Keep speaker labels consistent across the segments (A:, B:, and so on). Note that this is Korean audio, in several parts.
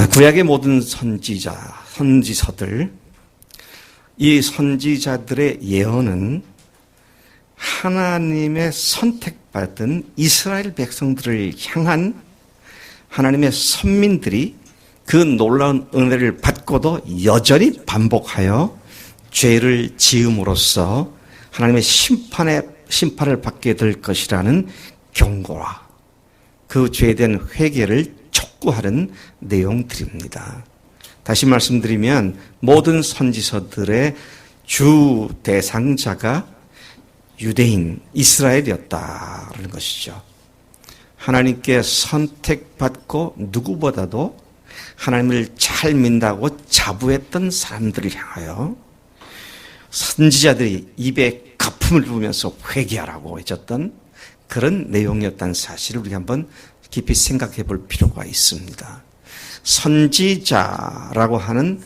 A: 구약의 모든 선지서들, 이 선지자들의 예언은 하나님의 선택받은 이스라엘 백성들을 향한 하나님의 선민들이 그 놀라운 은혜를 받고도 여전히 반복하여 죄를 지음으로써 하나님의 심판을 받게 될 것이라는 경고와 그 죄에 대한 회개를 촉구하는 내용들입니다. 다시 말씀드리면 모든 선지서들의 주 대상자가 유대인, 이스라엘이었다는 것이죠. 하나님께 선택받고 누구보다도 하나님을 잘 믿는다고 자부했던 사람들을 향하여 선지자들이 입에 거품을 부으면서 회개하라고 외쳤던 그런 내용이었다는 사실을 우리가 한번 깊이 생각해 볼 필요가 있습니다. 선지자라고 하는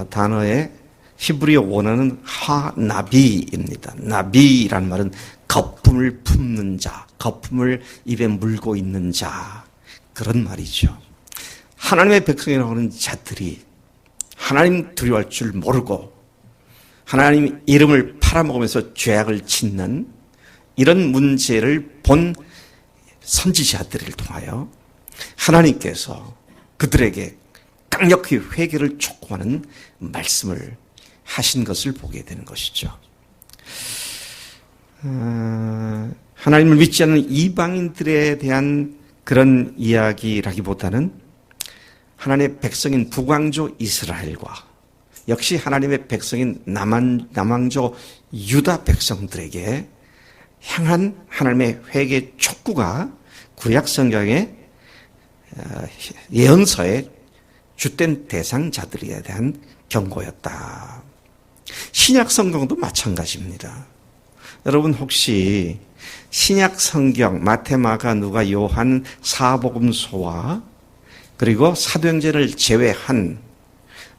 A: 단어의 히브리어 원어는 하나비입니다. 나비라는 말은 거품을 품는 자, 거품을 입에 물고 있는 자, 그런 말이죠. 하나님의 백성이라고 하는 자들이 하나님 두려워할 줄 모르고 하나님 이름을 팔아먹으면서 죄악을 짓는 이런 문제를 본 선지자들을 통하여 하나님께서 그들에게 강력히 회개를 촉구하는 말씀을 하신 것을 보게 되는 것이죠. 하나님을 믿지 않는 이방인들에 대한 그런 이야기라기보다는 하나님의 백성인 북왕조 이스라엘과 역시 하나님의 백성인 남왕조 유다 백성들에게 향한 하나님의 회개 촉구가 구약 성경의 예언서의 주된 대상자들에 대한 경고였다. 신약 성경도 마찬가지입니다. 여러분 혹시 신약 성경 마태, 마가, 누가, 요한, 사복음서와 그리고 사도행전을 제외한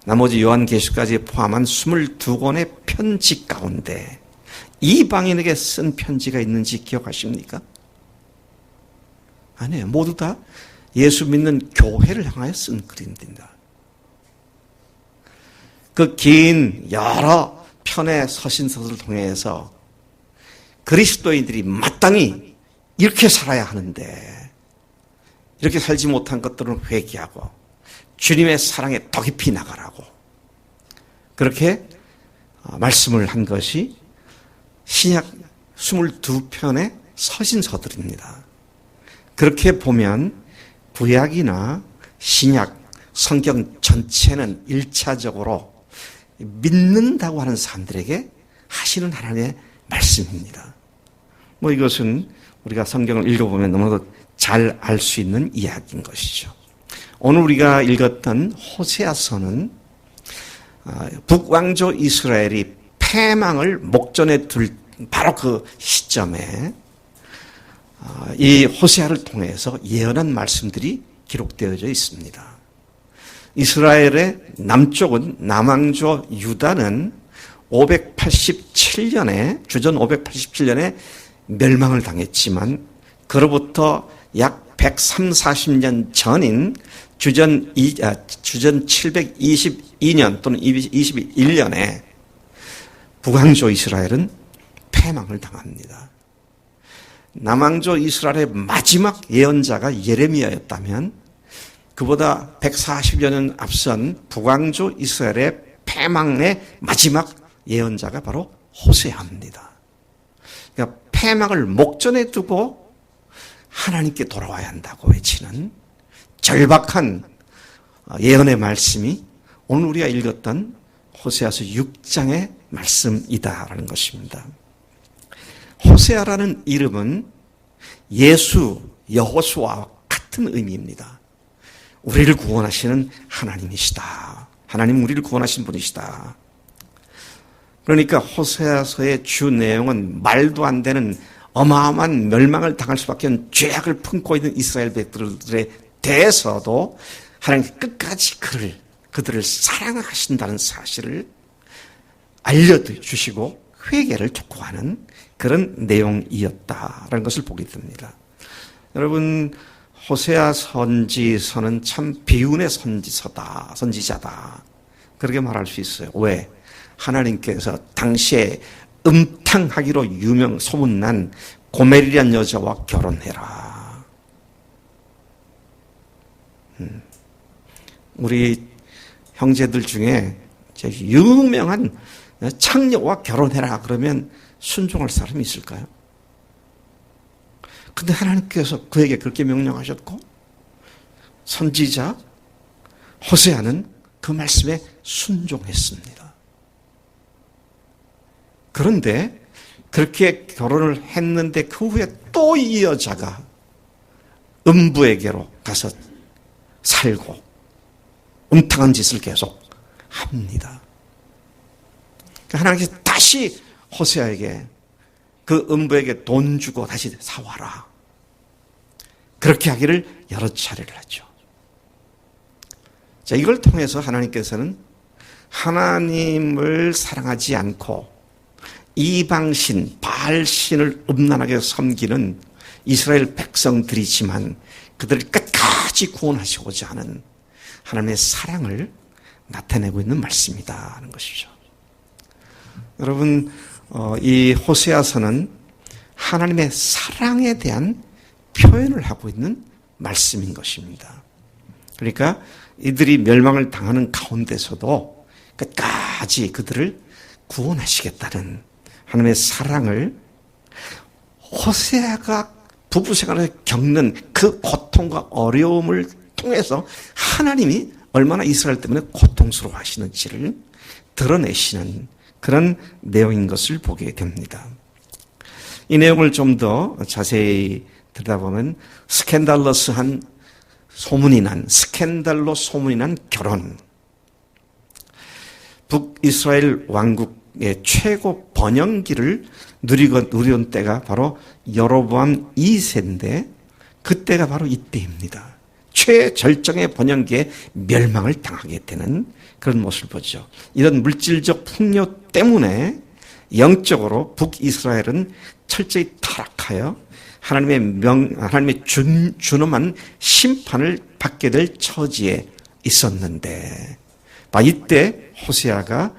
A: 나머지 요한계시까지 포함한 22권의 편지 가운데 이방인에게 쓴 편지가 있는지 기억하십니까? 아니에요. 모두 다 예수 믿는 교회를 향하여 쓴 글입니다. 그 긴 여러 편의 서신서를 통해서 그리스도인들이 마땅히 이렇게 살아야 하는데 이렇게 살지 못한 것들은 회개하고 주님의 사랑에 더 깊이 나가라고 그렇게 말씀을 한 것이 신약 22편의 서신서들입니다. 그렇게 보면 구약이나 신약, 성경 전체는 1차적으로 믿는다고 하는 사람들에게 하시는 하나님의 말씀입니다. 이것은 우리가 성경을 읽어보면 너무나도 잘 알 수 있는 이야기인 것이죠. 오늘 우리가 읽었던 호세아서는 북왕조 이스라엘이 패망을 목전에 둘 바로 그 시점에 이 호세아를 통해서 예언한 말씀들이 기록되어져 있습니다. 이스라엘의 남쪽은 남왕조 유다는 587년에 주전 587년에 멸망을 당했지만 그로부터 약 130-40년 전인 주전 722년 또는 21년에 북왕조 이스라엘은 패망을 당합니다. 남왕조 이스라엘의 마지막 예언자가 예레미야였다면 그보다 140여 년 앞선 북왕조 이스라엘의 패망의 마지막 예언자가 바로 호세아입니다. 그러니까 패망을 목전에 두고 하나님께 돌아와야 한다고 외치는 절박한 예언의 말씀이 오늘 우리가 읽었던 호세아서 6장의 말씀이다라는 것입니다. 호세아라는 이름은 예수, 여호수아와 같은 의미입니다. 우리를 구원하시는 하나님이시다. 하나님 우리를 구원하신 분이시다. 그러니까 호세아서의 주 내용은 말도 안 되는 어마어마한 멸망을 당할 수밖에 없는 죄악을 품고 있는 이스라엘 백성들에 대해서도 하나님께 끝까지 그들을 사랑하신다는 사실을 알려주시고 회개를 촉구하는 그런 내용이었다라는 것을 보게 됩니다. 여러분 호세아 선지서는 참 비운의 선지자다. 그렇게 말할 수 있어요. 왜? 하나님께서 당시에 음탕하기로 소문난 고멜이란 여자와 결혼해라. 우리 형제들 중에 유명한 창녀와 결혼해라 그러면 순종할 사람이 있을까요? 근데 하나님께서 그에게 그렇게 명령하셨고 선지자 호세아는 그 말씀에 순종했습니다. 그런데 그렇게 결혼을 했는데 그 후에 또 이 여자가 음부에게로 가서 살고 음탕한 짓을 계속 합니다. 하나님께서 다시 호세아에게 그 음부에게 돈 주고 다시 사와라. 그렇게 하기를 여러 차례를 하죠. 자, 이걸 통해서 하나님께서는 하나님을 사랑하지 않고 이방신, 바알신을 음란하게 섬기는 이스라엘 백성들이지만 그들을 끝까지 구원하시고자 하는 하나님의 사랑을 나타내고 있는 말씀이다 하는 것이죠. 여러분, 이 호세아서는 하나님의 사랑에 대한 표현을 하고 있는 말씀인 것입니다. 그러니까 이들이 멸망을 당하는 가운데서도 끝까지 그들을 구원하시겠다는 하나님의 사랑을 호세아가 부부 생활에서 겪는 그 고통과 어려움을 통해서 하나님이 얼마나 이스라엘 때문에 고통스러워 하시는지를 드러내시는 그런 내용인 것을 보게 됩니다. 이 내용을 좀 더 자세히 들여다보면 스캔들로 소문이 난 결혼. 북이스라엘 왕국의 최고 번영기를 누리던 때가 바로 여로보암 2세인데 그때가 바로 이때입니다. 최절정의 번영기에 멸망을 당하게 되는 그런 모습을 보죠. 이런 물질적 풍요 때문에 영적으로 북이스라엘은 철저히 타락하여 하나님의 준엄한 심판을 받게 될 처지에 있었는데, 이때 호세아가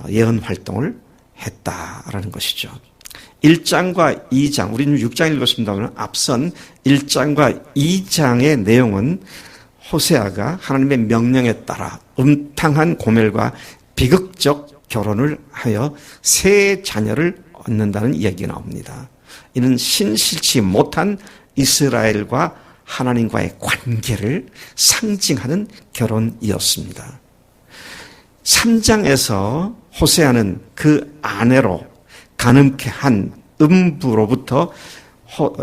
A: 예언 활동을 했다라는 것이죠. 1장과 2장, 우리는 6장 읽었습니다만 앞선 1장과 2장의 내용은 호세아가 하나님의 명령에 따라 음탕한 고멜과 비극적 결혼을 하여 세 자녀를 얻는다는 이야기가 나옵니다. 이는 신실치 못한 이스라엘과 하나님과의 관계를 상징하는 결혼이었습니다. 3장에서 호세아는 그 아내로 가늠케 한 음부로부터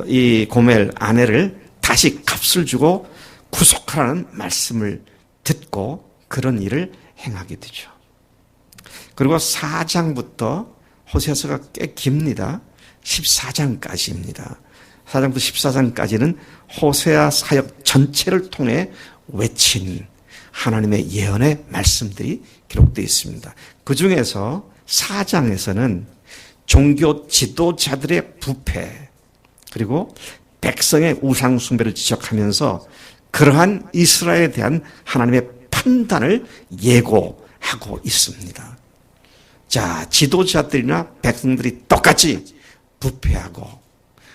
A: 이 고멜 아내를 다시 값을 주고 구속하라는 말씀을 듣고 그런 일을 행하게 되죠. 그리고 4장부터 호세아서가 꽤 깁니다. 14장까지입니다. 4장부터 14장까지는 호세아 사역 전체를 통해 외친 하나님의 예언의 말씀들이 기록되어 있습니다. 그 중에서 4장에서는 종교 지도자들의 부패 그리고 백성의 우상 숭배를 지적하면서 그러한 이스라엘에 대한 하나님의 판단을 예고하고 있습니다. 자, 지도자들이나 백성들이 똑같이 부패하고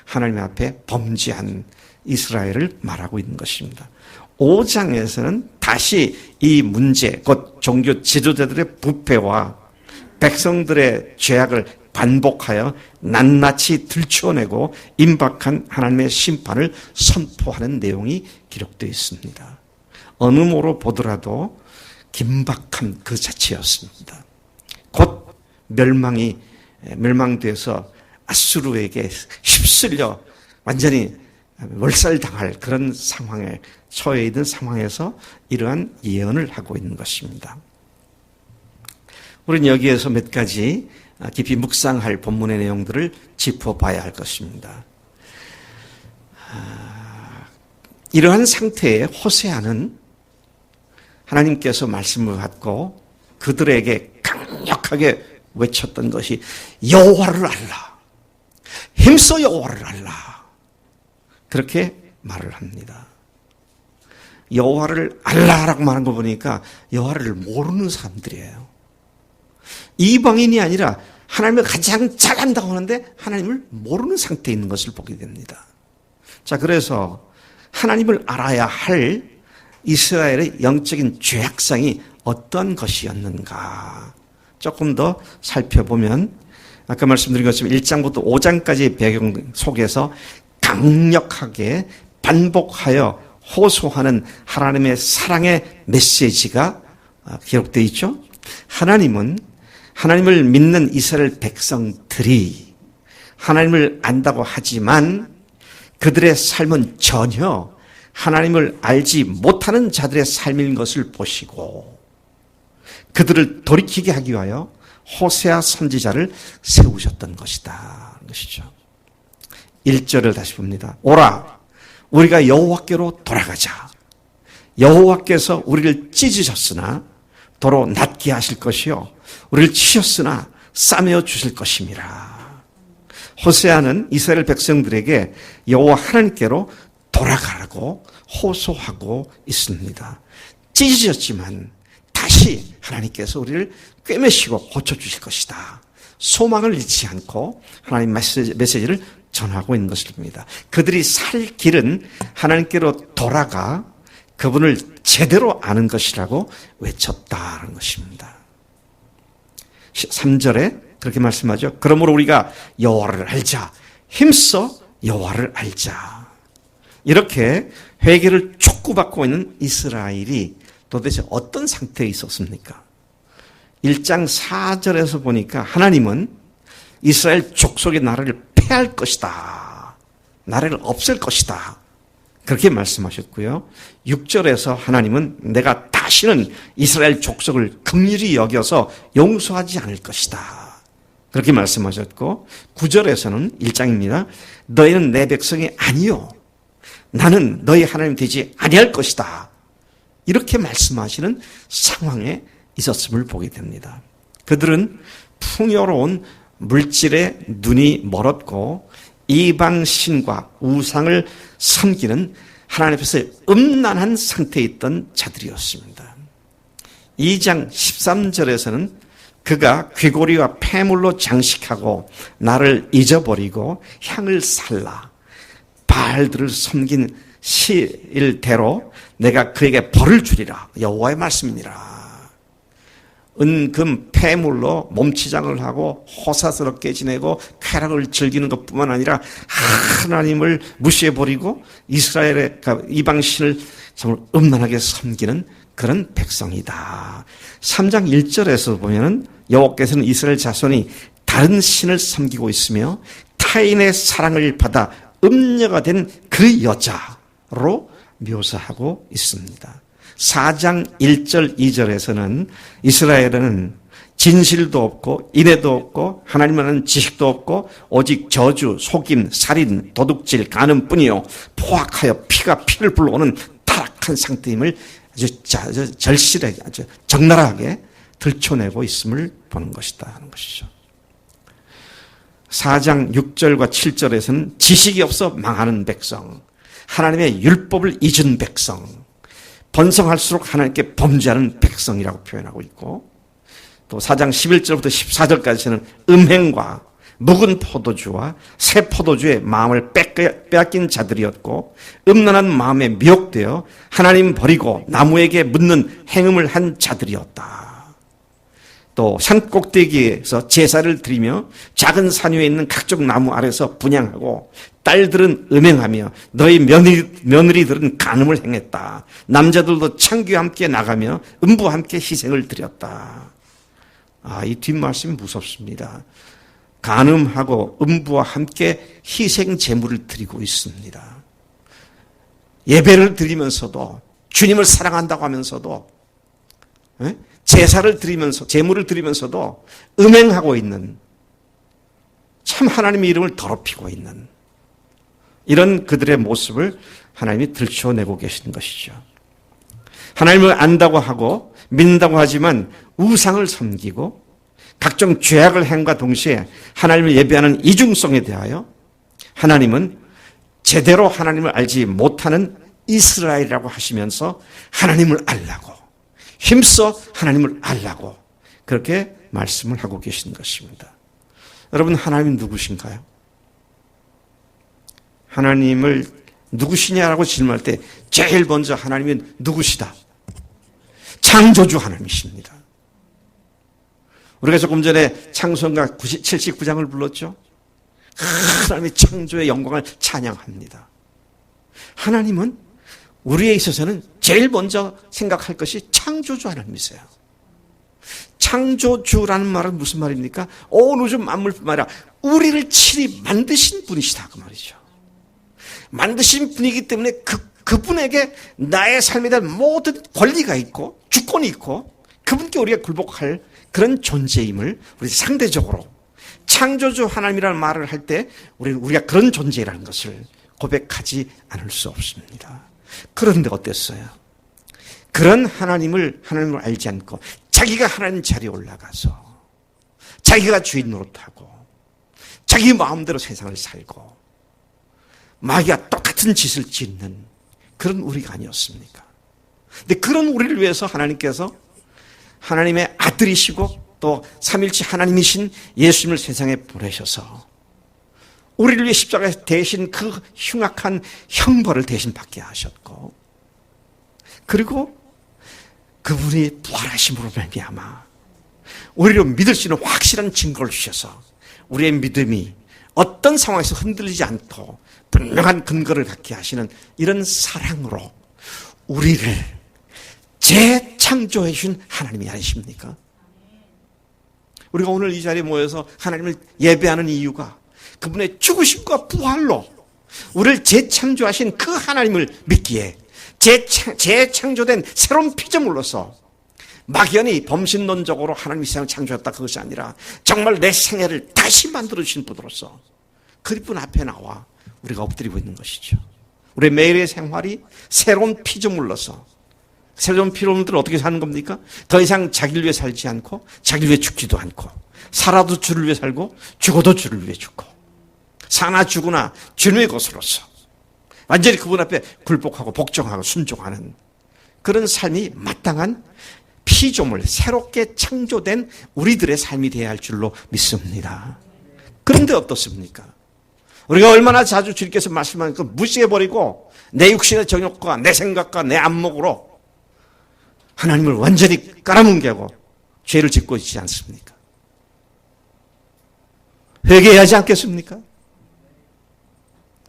A: 하나님 앞에 범죄한 이스라엘을 말하고 있는 것입니다. 5장에서는 다시 이 문제, 곧 종교 지도자들의 부패와 백성들의 죄악을 반복하여 낱낱이 들추어내고 임박한 하나님의 심판을 선포하는 내용이 기록되어 있습니다. 어느 모로 보더라도 긴박한 그 자체였습니다. 곧 멸망돼서 아수르에게 휩쓸려 완전히 몰살당할 그런 상황에 처해 있는 상황에서 이러한 예언을 하고 있는 것입니다. 우리는 여기에서 몇 가지 깊이 묵상할 본문의 내용들을 짚어봐야 할 것입니다. 이러한 상태에 호세아는 하나님께서 말씀을 받고 그들에게 강력하게 외쳤던 것이 여호와를 알라, 힘써 여호와를 알라, 그렇게 말을 합니다. 여호와를 알라라고 말한 거 보니까 여호와를 모르는 사람들이에요. 이방인이 아니라 하나님을 가장 잘한다고 하는데 하나님을 모르는 상태에 있는 것을 보게 됩니다. 자, 그래서 하나님을 알아야 할 이스라엘의 영적인 죄악상이 어떤 것이었는가 조금 더 살펴보면 아까 말씀드린 것처럼 1장부터 5장까지의 배경 속에서 강력하게 반복하여 호소하는 하나님의 사랑의 메시지가 기록되어 있죠. 하나님은 하나님을 믿는 이스라엘 백성들이 하나님을 안다고 하지만 그들의 삶은 전혀 하나님을 알지 못하는 자들의 삶인 것을 보시고 그들을 돌이키게 하기 위하여 호세아 선지자를 세우셨던 것이다. 것이죠. 1절을 다시 봅니다. 오라, 우리가 여호와께로 돌아가자. 여호와께서 우리를 찢으셨으나 도로 낫게 하실 것이요 우리를 치셨으나 싸매어 주실 것임이라. 호세아는 이스라엘 백성들에게 여호와 하나님께로 돌아가라고 호소하고 있습니다. 찢으셨지만 다시 하나님께서 우리를 꿰매시고 고쳐주실 것이다. 소망을 잃지 않고 하나님 메시지를 전하고 있는 것입니다. 그들이 살 길은 하나님께로 돌아가 그분을 제대로 아는 것이라고 외쳤다는 것입니다. 3절에 그렇게 말씀하죠. 그러므로 우리가 여호와를 알자. 힘써 여호와를 알자. 이렇게 회개를 촉구받고 있는 이스라엘이 도대체 어떤 상태에 있었습니까? 1장 4절에서 보니까 하나님은 이스라엘 족속의 나라를 패할 것이다. 나라를 없앨 것이다. 그렇게 말씀하셨고요. 6절에서 하나님은 내가 다시는 이스라엘 족속을 긍휼히 여겨서 용서하지 않을 것이다. 그렇게 말씀하셨고 9절에서는 1장입니다. 너희는 내 백성이 아니요 나는 너희 하나님 되지 아니할 것이다. 이렇게 말씀하시는 상황에 있었음을 보게 됩니다. 그들은 풍요로운 물질에 눈이 멀었고 이방신과 우상을 섬기는 하나님 앞에서 음란한 상태에 있던 자들이었습니다. 2장 13절에서는 그가 귀고리와 폐물로 장식하고 나를 잊어버리고 향을 살라 바알들을 섬긴 시일대로 내가 그에게 벌을 주리라. 여호와의 말씀이니라. 은금 폐물로 몸치장을 하고 호사스럽게 지내고 쾌락을 즐기는 것뿐만 아니라 하나님을 무시해버리고 이스라엘의 이방신을 정말 음란하게 섬기는 그런 백성이다. 3장 1절에서 보면은 여호와께서는 이스라엘 자손이 다른 신을 섬기고 있으며 타인의 사랑을 받아 음녀가 된 그 여자로 묘사하고 있습니다. 4장 1절 2절에서는 이스라엘은 진실도 없고 인애도 없고 하나님을 아는 지식도 없고 오직 저주, 속임, 살인, 도둑질, 간음뿐이요 포악하여 피가 피를 불러오는 타락한 상태임을 아주 절실하게 아주 적나라하게 들춰내고 있음을 보는 것이다 하는 것이죠. 4장 6절과 7절에서는 지식이 없어 망하는 백성, 하나님의 율법을 잊은 백성, 번성할수록 하나님께 범죄하는 백성이라고 표현하고 있고 또 4장 11절부터 14절까지는 음행과 묵은 포도주와 새 포도주의 마음을 빼앗긴 자들이었고 음란한 마음에 미혹되어 하나님 버리고 나무에게 묻는 행음을 한 자들이었다. 또 산꼭대기에서 제사를 드리며 작은 산 위에 있는 각종 나무 아래서 분향하고 딸들은 음행하며 너희 며느리들은 간음을 행했다. 남자들도 창기와 함께 나가며 음부와 함께 희생을 드렸다. 이 뒷말씀이 무섭습니다. 간음하고 음부와 함께 희생 제물을 드리고 있습니다. 예배를 드리면서도 주님을 사랑한다고 하면서도 제사를 드리면서 제물을 드리면서도 음행하고 있는 참 하나님의 이름을 더럽히고 있는 이런 그들의 모습을 하나님이 들춰내고 계시는 것이죠. 하나님을 안다고 하고 믿는다고 하지만 우상을 섬기고 각종 죄악을 행과 동시에 하나님을 예배하는 이중성에 대하여 하나님은 제대로 하나님을 알지 못하는 이스라엘이라고 하시면서 하나님을 알라고, 힘써 하나님을 알라고 그렇게 말씀을 하고 계신 것입니다. 여러분, 하나님은 누구신가요? 하나님을 누구시냐라고 질문할 때 제일 먼저 하나님은 누구시다? 창조주 하나님이십니다. 우리가 조금 전에 창세기가 79장을 불렀죠. 하나님의 창조의 영광을 찬양합니다. 하나님은 우리에 있어서는 제일 먼저 생각할 것이 창조주 하나님이세요. 창조주라는 말은 무슨 말입니까? 온 우주 만물뿐만 아니라 우리를 친히 만드신 분이시다 그 말이죠. 만드신 분이기 때문에 그분에게 나의 삶에 대한 모든 권리가 있고 주권이 있고 그분께 우리가 굴복할 그런 존재임을 우리 상대적으로 창조주 하나님이라는 말을 할 때 우리가 그런 존재라는 것을 고백하지 않을 수 없습니다. 그런데 어땠어요? 그런 하나님을 알지 않고 자기가 하나님 자리에 올라가서 자기가 주인 노릇하고 자기 마음대로 세상을 살고 마귀와 똑같은 짓을 짓는 그런 우리가 아니었습니까? 근데 그런 우리를 위해서 하나님께서 하나님의 아들이시고 또 삼일체 하나님이신 예수님을 세상에 보내셔서 우리를 위해 십자가에 대신 그 흉악한 형벌을 대신 받게 하셨고, 그리고 그분이 부활하심으로 말미암아 우리로 믿을 수 있는 확실한 증거를 주셔서 우리의 믿음이 어떤 상황에서 흔들리지 않고 분명한 근거를 갖게 하시는 이런 사랑으로 우리를 재창조해 주신 하나님이 아니십니까? 우리가 오늘 이 자리에 모여서 하나님을 예배하는 이유가 그분의 죽으심과 부활로 우리를 재창조하신 그 하나님을 믿기에 재창조된 새로운 피조물로서 막연히 범신론적으로 하나님이 세상을 창조했다 그것이 아니라 정말 내 생애를 다시 만들어주신 분으로서 그분 앞에 나와 우리가 엎드리고 있는 것이죠. 우리의 매일의 생활이 새로운 피조물로서, 새로운 피조물들은 어떻게 사는 겁니까? 더 이상 자기를 위해 살지 않고 자기를 위해 죽지도 않고 살아도 주를 위해 살고 죽어도 주를 위해 죽고 사나 죽으나 주님의 것으로서 완전히 그분 앞에 굴복하고 복종하고 순종하는 그런 삶이 마땅한 피조물, 새롭게 창조된 우리들의 삶이 되어야 할 줄로 믿습니다. 그런데 어떻습니까? 우리가 얼마나 자주 주님께서 말씀하는 그 무시해버리고 내 육신의 정욕과 내 생각과 내 안목으로 하나님을 완전히 깔아뭉개고 죄를 짓고 있지 않습니까? 회개해야 하지 않겠습니까?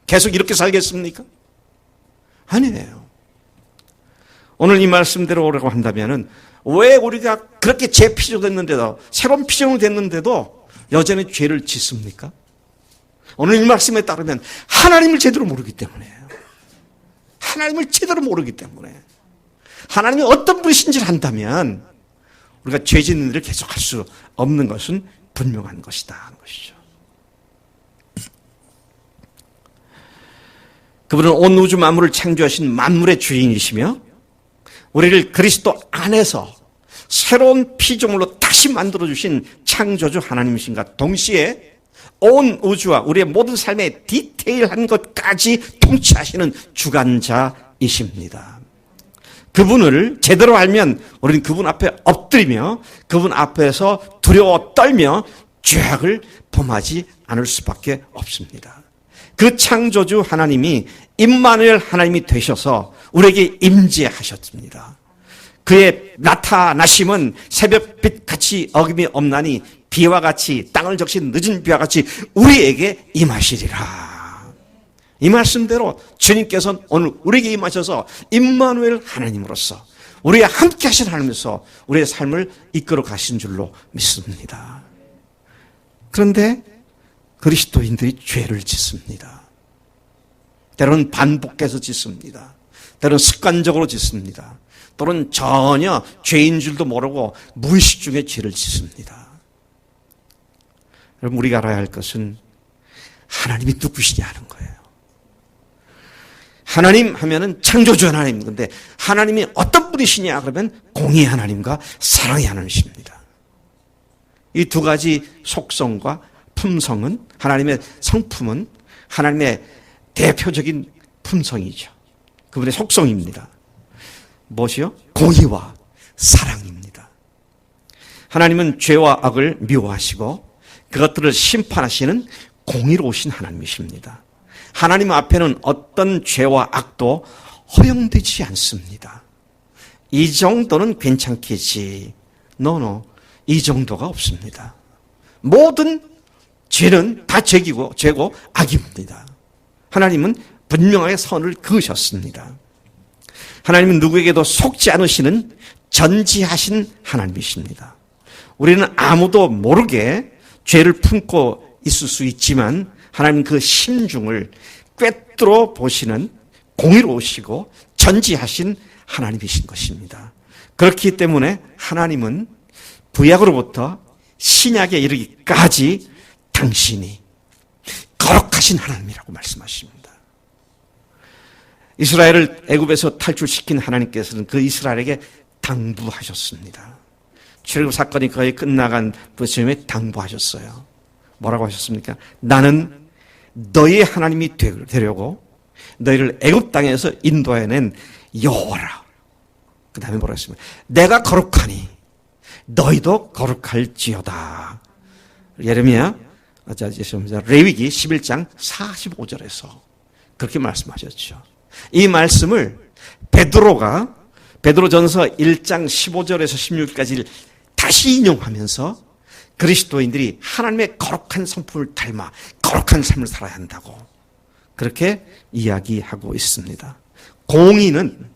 A: 계속 이렇게 살겠습니까? 아니에요. 오늘 이 말씀대로 오라고 한다면은 왜 우리가 그렇게 재피조됐는데도 새로운 피조물이 됐는데도 여전히 죄를 짓습니까? 오늘 이 말씀에 따르면 하나님을 제대로 모르기 때문에요. 하나님을 제대로 모르기 때문에 하나님이 어떤 분이신지를 안다면 우리가 죄 짓는 일을 계속할 수 없는 것은 분명한 것이다 하는 것이죠. 그분은 온 우주 만물을 창조하신 만물의 주인이시며 우리를 그리스도 안에서 새로운 피조물로 다시 만들어주신 창조주 하나님이신가 동시에 온 우주와 우리의 모든 삶의 디테일한 것까지 통치하시는 주관자이십니다. 그분을 제대로 알면 우리는 그분 앞에 엎드리며 그분 앞에서 두려워 떨며 죄악을 범하지 않을 수밖에 없습니다. 그 창조주 하나님이 임마누엘 하나님이 되셔서 우리에게 임재하셨습니다. 그의 나타나심은 새벽빛 같이 어김이 없나니 비와 같이 땅을 적신 늦은 비와 같이 우리에게 임하시리라. 이 말씀대로 주님께서는 오늘 우리에게 임하셔서 임마누엘 하나님으로서 우리와 함께 하신 하나님으로서 우리의 삶을 이끌어 가신 줄로 믿습니다. 그런데 그리스도인들이 죄를 짓습니다. 때로는 반복해서 짓습니다. 때로는 습관적으로 짓습니다. 또는 전혀 죄인 줄도 모르고 무의식 중에 죄를 짓습니다. 여러분, 우리가 알아야 할 것은 하나님이 누구시냐는 거예요. 하나님 하면은 창조주 하나님. 근데 하나님이 어떤 분이시냐 그러면 공의 하나님과 사랑의 하나님이십니다. 이 두 가지 속성과 품성은, 하나님의 성품은, 하나님의 대표적인 품성이죠. 그분의 속성입니다. 무엇이요? 공의와 사랑입니다. 하나님은 죄와 악을 미워하시고 그것들을 심판하시는 공의로우신 하나님이십니다. 하나님 앞에는 어떤 죄와 악도 허용되지 않습니다. 이 정도는 괜찮겠지. 이 정도가 없습니다. 모든 죄는 다 죄고 악입니다. 하나님은 분명하게 선을 그으셨습니다. 하나님은 누구에게도 속지 않으시는 전지하신 하나님이십니다. 우리는 아무도 모르게 죄를 품고 있을 수 있지만 하나님 그 심중을 꿰뚫어 보시는 공의로우시고 전지하신 하나님이신 것입니다. 그렇기 때문에 하나님은 구약으로부터 신약에 이르기까지 당신이 거룩하신 하나님이라고 말씀하십니다. 이스라엘을 애굽에서 탈출시킨 하나님께서는 그 이스라엘에게 당부하셨습니다. 출애굽 사건이 거의 끝나간 즈음에 당부하셨어요. 뭐라고 하셨습니까? 나는 너희 하나님이 되려고 너희를 애굽 땅에서 인도해낸 여호와라. 그 다음에 뭐라고 했습니까? 내가 거룩하니 너희도 거룩할지어다. 예레미야 레위기 11장 45절에서 그렇게 말씀하셨죠. 이 말씀을 베드로전서 1장 15절에서 16까지를 다시 인용하면서 그리스도인들이 하나님의 거룩한 성품을 닮아 거룩한 삶을 살아야 한다고 그렇게 이야기하고 있습니다. 공의는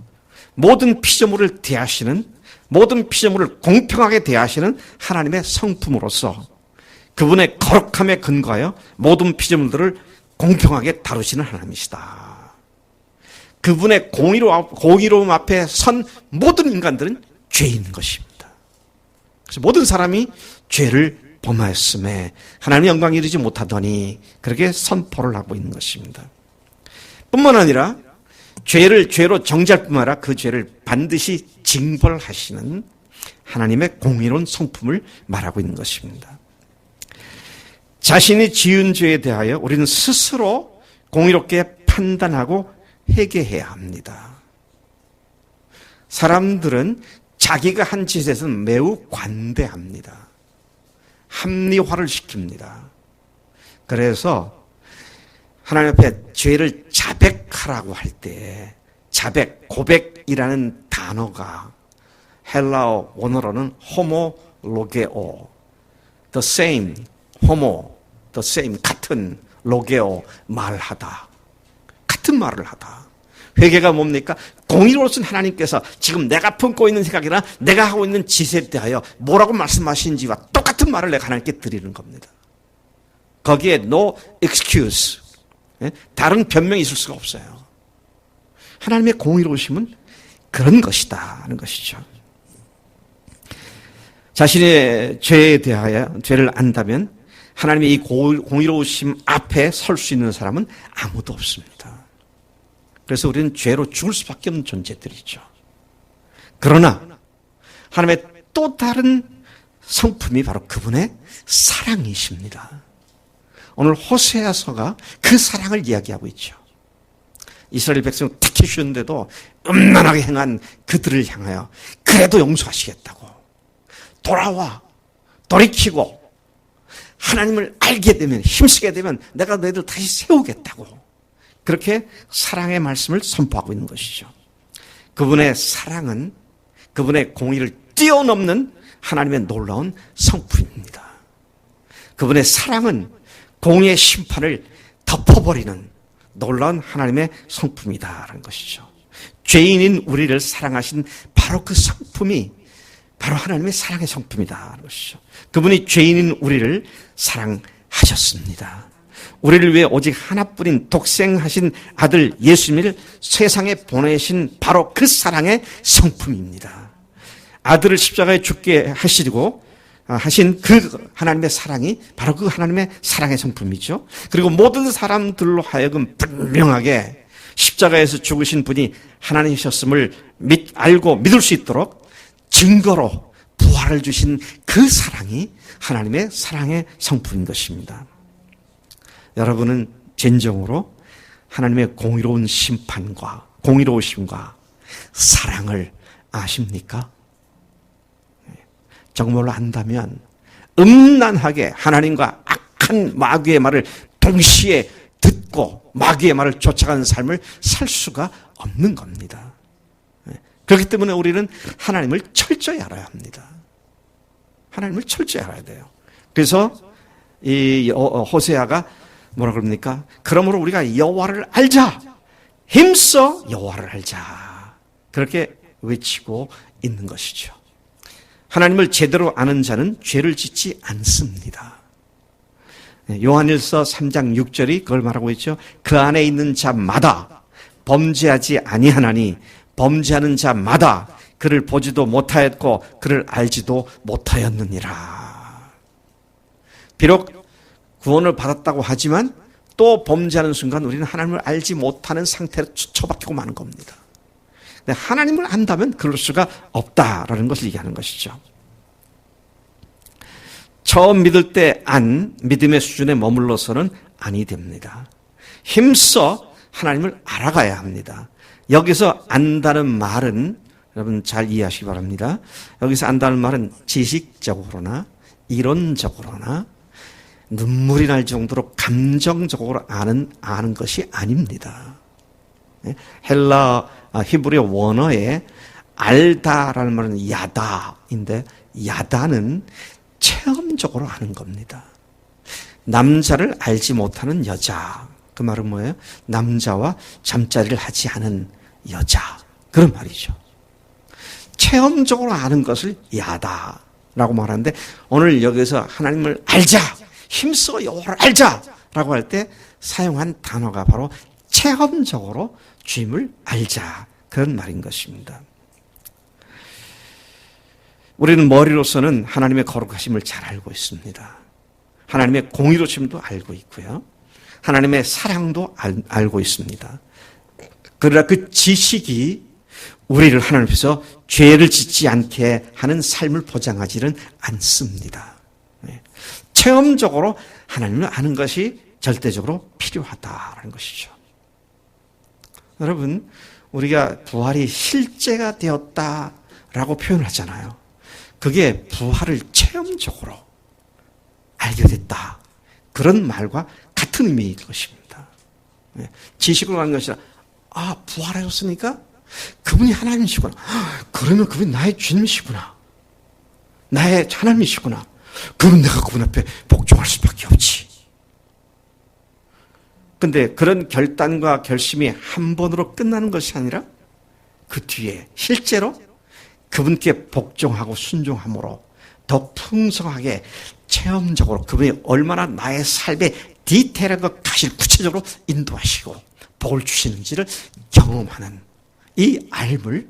A: 모든 피조물을 대하시는, 모든 피조물을 공평하게 대하시는 하나님의 성품으로서 그분의 거룩함에 근거하여 모든 피조물들을 공평하게 다루시는 하나님이시다. 그분의 공의로움 앞에 선 모든 인간들은 죄인 것입니다. 그래서 모든 사람이 죄를 범하였음에 하나님의 영광에 이르지 못하더니 그렇게 선포를 하고 있는 것입니다. 뿐만 아니라 죄를 죄로 정죄할 뿐만 아니라 그 죄를 반드시 징벌하시는 하나님의 공의로운 성품을 말하고 있는 것입니다. 자신이 지은 죄에 대하여 우리는 스스로 공의롭게 판단하고 회개해야 합니다. 사람들은 자기가 한 짓에서는 매우 관대합니다. 합리화를 시킵니다. 그래서 하나님 앞에 죄를 자백하라고 할 때 고백이라는 단어가 헬라어 원어로는 호모로게오, the same, the same, 같은 로게오, 말하다. 같은 말을 하다. 회개가 뭡니까? 공의로우신 하나님께서 지금 내가 품고 있는 생각이나 내가 하고 있는 짓에 대하여 뭐라고 말씀하시는지와 똑같은 말을 내가 하나님께 드리는 겁니다. 거기에 no excuse, 다른 변명이 있을 수가 없어요. 하나님의 공의로우심은 그런 것이다 하는 것이죠. 자신의 죄에 대하여 죄를 안다면 하나님의 이 공의로우심 앞에 설 수 있는 사람은 아무도 없습니다. 그래서 우리는 죄로 죽을 수밖에 없는 존재들이죠. 그러나 하나님의 또 다른 성품이 바로 그분의 사랑이십니다. 오늘 호세아서가 그 사랑을 이야기하고 있죠. 이스라엘 백성 택해 주셨는데도 음란하게 행한 그들을 향하여 그래도 용서하시겠다고 돌아와 돌이키고 하나님을 알게 되면 힘쓰게 되면 내가 너희들 다시 세우겠다고 그렇게 사랑의 말씀을 선포하고 있는 것이죠. 그분의 사랑은 그분의 공의를 뛰어넘는 하나님의 놀라운 성품입니다. 그분의 사랑은 공의의 심판을 덮어버리는 놀라운 하나님의 성품이다라는 것이죠. 죄인인 우리를 사랑하신 바로 그 성품이 바로 하나님의 사랑의 성품이다라는 것이죠. 그분이 죄인인 우리를 사랑하셨습니다. 우리를 위해 오직 하나뿐인 독생하신 아들 예수님을 세상에 보내신 바로 그 사랑의 성품입니다. 아들을 십자가에 죽게 하신 그 하나님의 사랑이 바로 그 하나님의 사랑의 성품이죠. 그리고 모든 사람들로 하여금 분명하게 십자가에서 죽으신 분이 하나님이셨음을 알고 믿을 수 있도록 증거로 부활을 주신 그 사랑이 하나님의 사랑의 성품인 것입니다. 여러분은 진정으로 하나님의 공의로운 심판과 공의로우심과 사랑을 아십니까? 정말로 안다면 음란하게 하나님과 악한 마귀의 말을 동시에 듣고 마귀의 말을 쫓아가는 삶을 살 수가 없는 겁니다. 그렇기 때문에 우리는 하나님을 철저히 알아야 합니다. 하나님을 철저히 알아야 돼요. 그래서 이 호세아가 뭐라 그럽니까? 그러므로 우리가 여호와를 알자. 힘써 여호와를 알자. 그렇게 외치고 있는 것이죠. 하나님을 제대로 아는 자는 죄를 짓지 않습니다. 요한일서 3장 6절이 그걸 말하고 있죠. 그 안에 있는 자마다 범죄하지 아니하나니 범죄하는 자마다 그를 보지도 못하였고 그를 알지도 못하였느니라. 비록 구원을 받았다고 하지만 또 범죄하는 순간 우리는 하나님을 알지 못하는 상태로 처박히고 마는 겁니다. 근데 하나님을 안다면 그럴 수가 없다라는 것을 얘기하는 것이죠. 처음 믿을 때 안, 믿음의 수준에 머물러서는 아니 됩니다. 힘써 하나님을 알아가야 합니다. 여기서 안다는 말은 여러분 잘 이해하시기 바랍니다. 여기서 안다는 말은 지식적으로나 이론적으로나 눈물이 날 정도로 감정적으로 아는 것이 아닙니다. 헬라 히브리어 원어에 알다라는 말은 야다인데 야다는 체험적으로 아는 겁니다. 남자를 알지 못하는 여자. 그 말은 뭐예요? 남자와 잠자리를 하지 않은 여자. 그런 말이죠. 체험적으로 아는 것을 야다라고 말하는데 오늘 여기서 하나님을 알자. 힘써 여호와를 알자라고 할 때 사용한 단어가 바로 체험적으로 주님을 알자. 그런 말인 것입니다. 우리는 머리로서는 하나님의 거룩하심을 잘 알고 있습니다. 하나님의 공의로심도 알고 있고요. 하나님의 사랑도 알고 있습니다. 그러나 그 지식이 우리를 하나님 앞에서 죄를 짓지 않게 하는 삶을 보장하지는 않습니다. 체험적으로 하나님을 아는 것이 절대적으로 필요하다는 것이죠. 여러분, 우리가 부활이 실제가 되었다라고 표현을 하잖아요. 그게 부활을 체험적으로 알게 됐다. 그런 말과 같은 의미일 것입니다. 지식으로 아는 것이 아니라 부활하셨으니까 그분이 하나님이시구나. 그러면 그분이 나의 주님이시구나. 나의 하나님이시구나. 그럼 내가 그분 앞에 복종할 수밖에 없지. 근데 그런 결단과 결심이 한 번으로 끝나는 것이 아니라 그 뒤에 실제로 그분께 복종하고 순종함으로 더 풍성하게 체험적으로 그분이 얼마나 나의 삶에 디테일한 것 가실 구체적으로 인도하시고 복을 주시는지를 경험하는 이 알물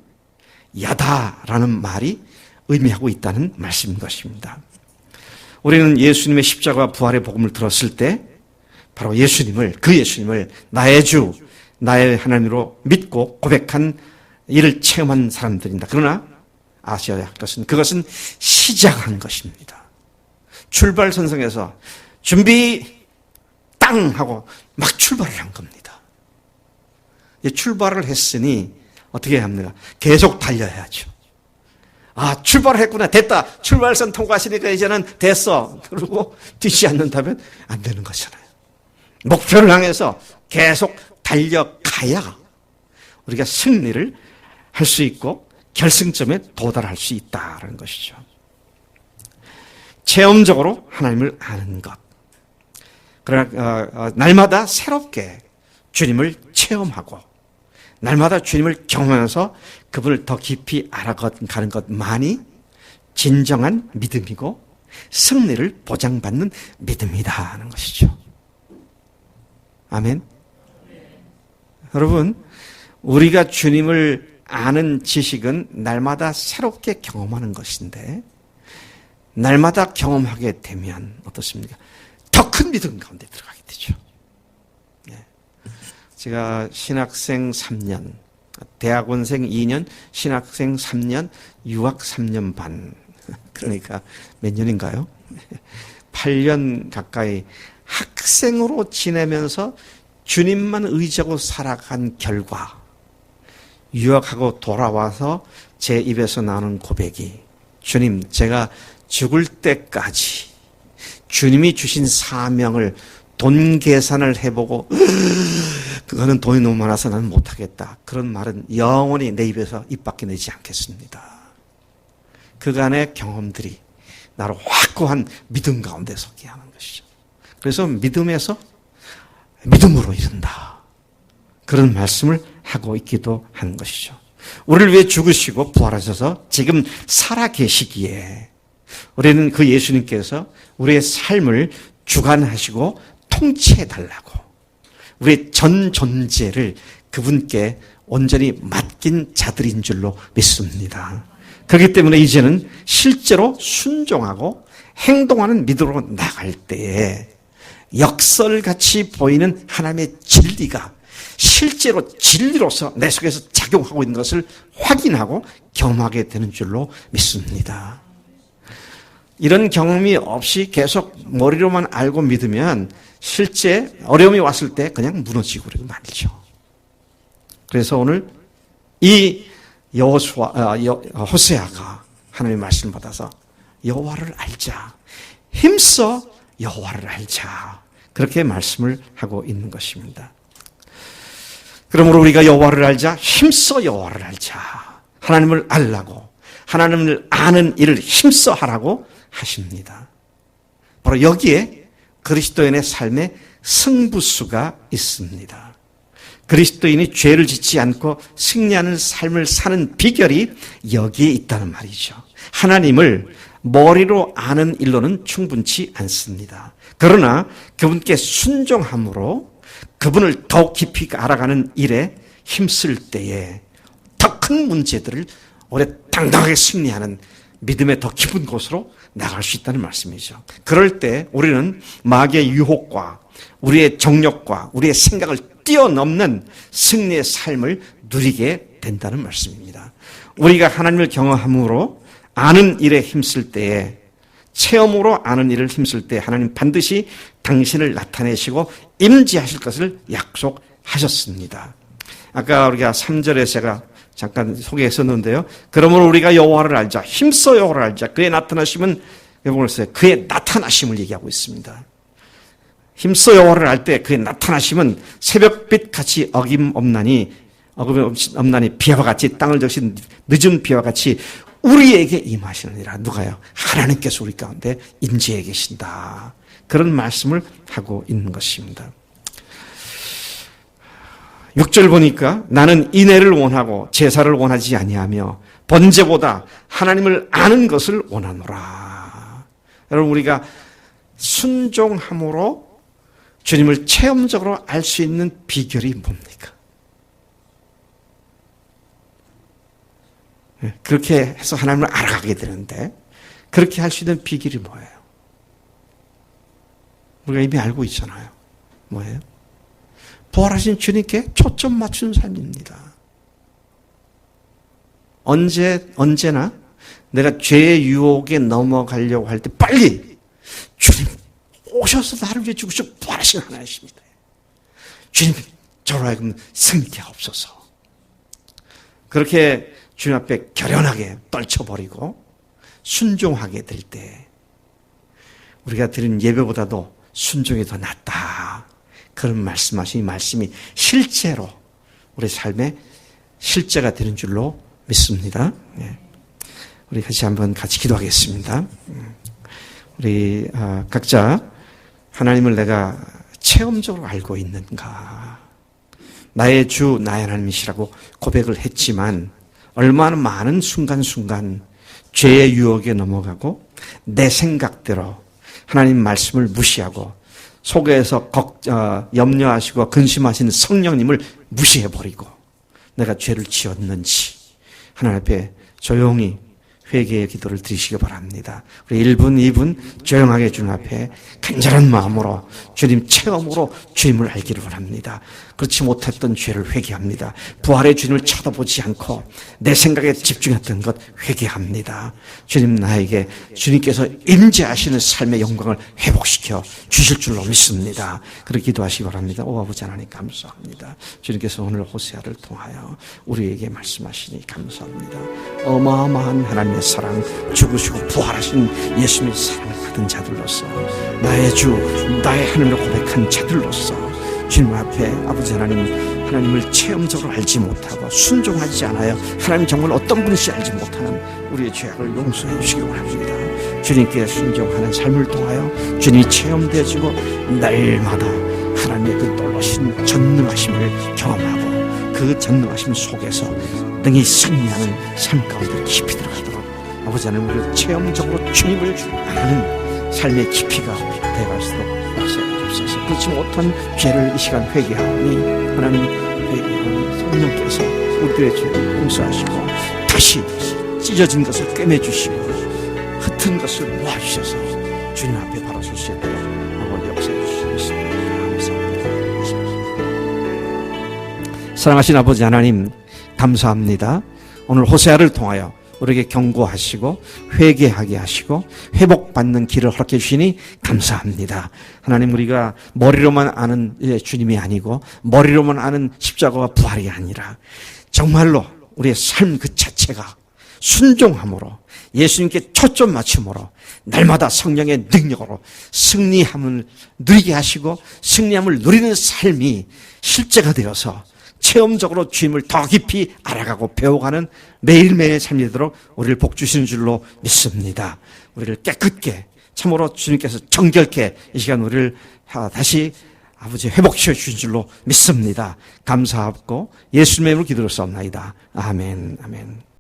A: 야다라는 말이 의미하고 있다는 말씀인 것입니다. 우리는 예수님의 십자가 부활의 복음을 들었을 때 바로 그 예수님을 나의 주, 나의 하나님으로 믿고 고백한 이를 체험한 사람들입니다. 그러나 아셔야 할 것은 그것은 시작한 것입니다. 출발선상에서 준비 땅 하고 막 출발을 한 겁니다. 출발을 했으니 어떻게 해야 합니까? 계속 달려야죠. 출발을 했구나. 됐다. 출발선 통과하시니까 이제는 됐어. 그리고 뛰지 않는다면 안 되는 거잖아요. 목표를 향해서 계속 달려가야 우리가 승리를 할 수 있고 결승점에 도달할 수 있다는 것이죠. 체험적으로 하나님을 아는 것. 그러나 날마다 새롭게 주님을 체험하고 날마다 주님을 경험하면서 그분을 더 깊이 알아가는 것만이 진정한 믿음이고 승리를 보장받는 믿음이다 하는 것이죠. 아멘. 여러분, 우리가 주님을 아는 지식은 날마다 새롭게 경험하는 것인데 날마다 경험하게 되면 어떻습니까? 더 큰 믿음 가운데 들어가게 되죠. 제가 신학생 3년, 대학원생 2년, 신학생 3년, 유학 3년 반. 그러니까 몇 년인가요? 8년 가까이 학생으로 지내면서 주님만 의지하고 살아간 결과 유학하고 돌아와서 제 입에서 나오는 고백이 주님, 제가 죽을 때까지 주님이 주신 사명을 돈 계산을 해보고 그거는 돈이 너무 많아서 나는 못하겠다. 그런 말은 영원히 내 입에서 입 밖에 내지 않겠습니다. 그간의 경험들이 나를 확고한 믿음 가운데 서게 하는 것이죠. 그래서 믿음에서 믿음으로 이른다. 그런 말씀을 하고 있기도 하는 것이죠. 우리를 위해 죽으시고 부활하셔서 지금 살아 계시기에 우리는 그 예수님께서 우리의 삶을 주관하시고 통치해달라고 우리의 전 존재를 그분께 온전히 맡긴 자들인 줄로 믿습니다. 그렇기 때문에 이제는 실제로 순종하고 행동하는 믿음으로 나갈 때에 역설같이 보이는 하나님의 진리가 실제로 진리로서 내 속에서 작용하고 있는 것을 확인하고 경험하게 되는 줄로 믿습니다. 이런 경험이 없이 계속 머리로만 알고 믿으면 실제 어려움이 왔을 때 그냥 무너지고 그러고 말이죠. 그래서 오늘 이 호세아가 하나님의 말씀을 받아서 여호와를 알자, 힘써 여호와를 알자, 그렇게 말씀을 하고 있는 것입니다. 그러므로 우리가 여호와를 알자, 힘써 여호와를 알자, 하나님을 알라고, 하나님을 아는 일을 힘써 하라고 하십니다. 바로 여기에 그리스도인의 삶의 승부수가 있습니다. 그리스도인이 죄를 짓지 않고 승리하는 삶을 사는 비결이 여기에 있다는 말이죠. 하나님을 머리로 아는 일로는 충분치 않습니다. 그러나 그분께 순종함으로 그분을 더욱 깊이 알아가는 일에 힘쓸 때에 더 큰 문제들을 오래 당당하게 승리하는 믿음의 더 깊은 곳으로 나갈 수 있다는 말씀이죠. 그럴 때 우리는 마귀의 유혹과 우리의 정욕과 우리의 생각을 뛰어넘는 승리의 삶을 누리게 된다는 말씀입니다. 우리가 하나님을 경험함으로 아는 일에 힘쓸 때에, 체험으로 아는 일을 힘쓸 때 하나님 반드시 당신을 나타내시고 임재하실 것을 약속하셨습니다. 아까 우리가 3절에 제가 잠깐 소개했었는데요. 그러므로 우리가 여호와를 알자, 힘써 여호와를 알자. 그의 나타나심은 그의 나타나심을 얘기하고 있습니다. 힘써 여호와를 알 때 그의 나타나심은 새벽빛 같이 어김없나니 비와 같이 땅을 적신 늦은 비와 같이 우리에게 임하시느니라. 누가요? 하나님께서 우리 가운데 임재해 계신다. 그런 말씀을 하고 있는 것입니다. 6절 보니까 나는 인애를 원하고 제사를 원하지 아니하며 번제보다 하나님을 아는 것을 원하노라. 여러분, 우리가 순종함으로 주님을 체험적으로 알 수 있는 비결이 뭡니까? 그렇게 해서 하나님을 알아가게 되는데 그렇게 할 수 있는 비결이 뭐예요? 우리가 이미 알고 있잖아요. 뭐예요? 부활하신 주님께 초점 맞춘 삶입니다. 언제나 내가 죄의 유혹에 넘어가려고 할 때 빨리 주님 오셔서 나를 위해 죽으시고 부활하신 하나님이십니다. 주님 저로 하여금 승리케 하옵소서. 그렇게 주님 앞에 결연하게 떨쳐버리고 순종하게 될 때 우리가 드린 예배보다도 순종이 더 낫다. 그런 말씀하신 이 말씀이 실제로 우리 삶의 실제가 되는 줄로 믿습니다. 우리 같이 기도하겠습니다. 우리 각자 하나님을 내가 체험적으로 알고 있는가? 나의 주, 나의 하나님이시라고 고백을 했지만 얼마나 많은 순간순간 죄의 유혹에 넘어가고 내 생각대로 하나님 말씀을 무시하고 속에서 염려하시고 근심하시는 성령님을 무시해버리고 내가 죄를 지었는지 하나님 앞에 조용히 회개의 기도를 드리시기 바랍니다. 우리 1분, 2분 조용하게 주님 앞에 간절한 마음으로 주님 체험으로 주님을 알기를 원합니다. 그렇지 못했던 죄를 회개합니다. 부활의 주님을 쳐다보지 않고 내 생각에 집중했던 것 회개합니다. 주님, 나에게 주님께서 임재하시는 삶의 영광을 회복시켜 주실 줄로 믿습니다. 그렇게 기도하시기 바랍니다. 오 아버지 하나님 감사합니다. 주님께서 오늘 호세아를 통하여 우리에게 말씀하시니 감사합니다. 어마어마한 하나님의 사랑, 죽으시고 부활하신 예수님의 사랑을 받은 자들로서, 나의 주, 나의 하나님을 고백한 자들로서 주님 앞에 아버지 하나님을 체험적으로 알지 못하고 순종하지 않아요. 하나님 정말 어떤 분이신지 알지 못하는 우리의 죄악을 용서해 주시기 원합니다. 주님께 순종하는 삶을 통하여 주님이 체험되어지고 날마다 하나님의 그 놀라신 전능하심을 경험하고 그 전능하심 속에서 능히 승리하는 삶 가운데 깊이 들어가도록 아버지 하나님 우리를 체험적으로 주님을 아는 삶의 깊이가 되어갈 수 있도록 역사해 주옵소서. 그렇지 못한 죄를 이 시간 회개하오니 하나님 회개하오니 성령께서 우리들의 죄를 용서하시고 다시 찢어진 것을 꿰매주시고 흩은 것을 모아주셔서 주님 앞에 바로 설 수 있도록 아버지 역사해 주시겠습니다. 감사합니다. 사랑하신 아버지 하나님 감사합니다. 오늘 호세아를 통하여 우리에게 경고하시고 회개하게 하시고 회복받는 길을 허락해 주시니 감사합니다. 하나님, 우리가 머리로만 아는 주님이 아니고 머리로만 아는 십자가와 부활이 아니라 정말로 우리의 삶 그 자체가 순종함으로 예수님께 초점 맞춤으로 날마다 성령의 능력으로 승리함을 누리게 하시고 승리함을 누리는 삶이 실제가 되어서 체험적으로 주님을 더 깊이 알아가고 배워가는 매일매일의 삶이 되도록 우리를 복주시는 줄로 믿습니다. 우리를 깨끗게 참으로 주님께서 정결케 이 시간 우리를 다시 아버지 회복시켜 주신 줄로 믿습니다. 감사하고 예수님의 이름으로 기도를 쌉나이다. 아멘. 아멘.